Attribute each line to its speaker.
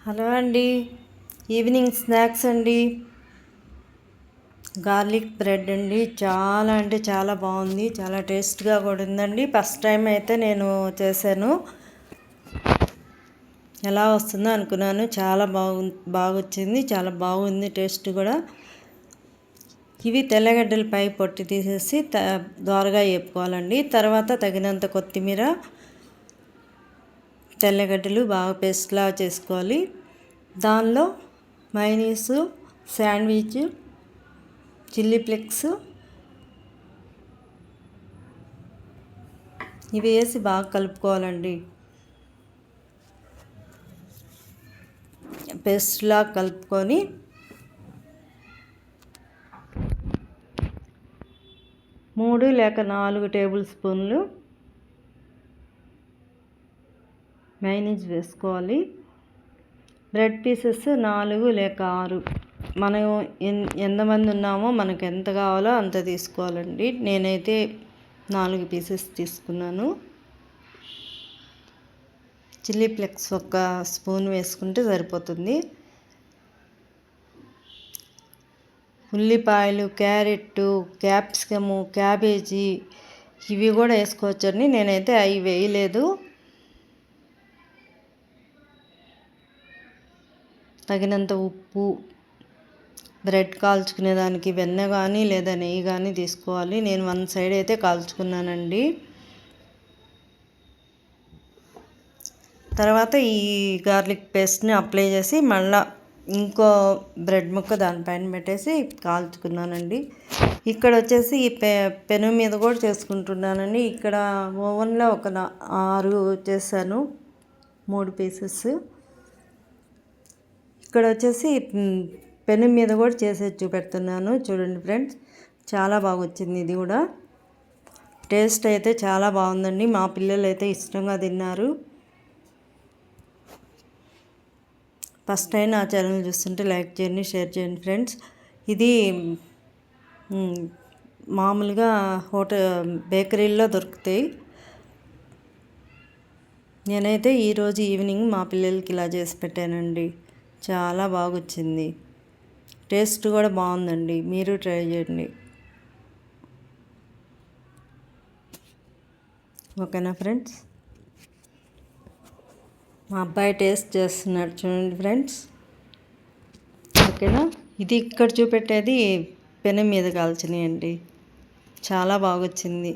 Speaker 1: Hello అండి, evening snacks అండి. Garlic bread అండి. చాలా అంటే చాలా బాగుంది, చాలా టేస్ట్గా కూడా ఉందండి. ఫస్ట్ టైం అయితే నేను చేశాను. ఎలా వస్తుందో అనుకున్నాను, చాలా బాగా వచ్చింది, చాలా బాగుంది టేస్ట్ కూడా. ఇవి తెల్లగడ్డల పై పొట్టు తీసేసి దోరగా వేపుకోవాలండి. తర్వాత తగినంత కొత్తిమీర, తెల్లగడ్డలు బాగా పేస్ట్లా చేసుకోవాలి. దానిలో మైనీసు, శాండ్విచ్, చిల్లీ ఫ్లేక్స్ ఇవి వేసి బాగా కలుపుకోవాలండి. పేస్ట్లా కలుపుకొని మూడు లేక 4 టేబుల్ స్పూన్లు మైనీస్ వేసుకోవాలి. బ్రెడ్ పీసెస్ 4 లేక 6, మనం ఎంతమంది ఉన్నామో మనకు ఎంత కావాలో అంత తీసుకోవాలండి. నేనైతే 4 పీసెస్ తీసుకున్నాను. చిల్లీ ఫ్లేక్స్ 1 స్పూన్ వేసుకుంటే సరిపోతుంది. ఉల్లిపాయలు, క్యారెట్, క్యాప్సికము, క్యాబేజీ ఇవి కూడా వేసుకోవచ్చండి. నేనైతే అవి వేయలేదు. తగినంత ఉప్పు, బ్రెడ్ కాల్చుకునే దానికి వెన్న కానీ లేదా నెయ్యి కానీ తీసుకోవాలి. నేను 1 సైడ్ అయితే కాల్చుకున్నానండి. తర్వాత ఈ గార్లిక్ పేస్ట్ని అప్లై చేసి మళ్ళీ ఇంకో బ్రెడ్ ముక్క దానిపైన పెట్టేసి కాల్చుకున్నానండి. ఇక్కడ వచ్చేసి ఈ పెను మీద కూడా చేసుకుంటున్నానండి. ఇక్కడ ఓవెన్లో ఒక 6 చేశాను, 3 పీసెస్. ఇక్కడ వచ్చేసి పెను మీద కూడా చేసేది చూపెడుతున్నాను. చూడండి ఫ్రెండ్స్, చాలా బాగా వచ్చింది. ఇది కూడా టేస్ట్ అయితే చాలా బాగుందండి. మా పిల్లలు అయితే ఇష్టంగా తిన్నారు. ఫస్ట్ టైం నా ఛానల్ చూస్తుంటే లైక్ చేయండి, షేర్ చేయండి ఫ్రెండ్స్. ఇది మామూలుగా బేకరీల్లో దొరుకుతాయి. నేనైతే ఈరోజు ఈవినింగ్ మా పిల్లలకి ఇలా చేసి పెట్టానండి. చాలా బాగా వచ్చింది, టేస్ట్ కూడా బాగుందండి. మీరు ట్రై చేయండి. ఓకేనా ఫ్రెండ్స్? మా అబ్బాయి టేస్ట్ చేస్తున్నాడు, చూడండి ఫ్రెండ్స్. ఓకేనా? ఇది ఇక్కడ చూపెట్టేది పెనం మీద కాల్చినాయండి. చాలా బాగా వచ్చింది.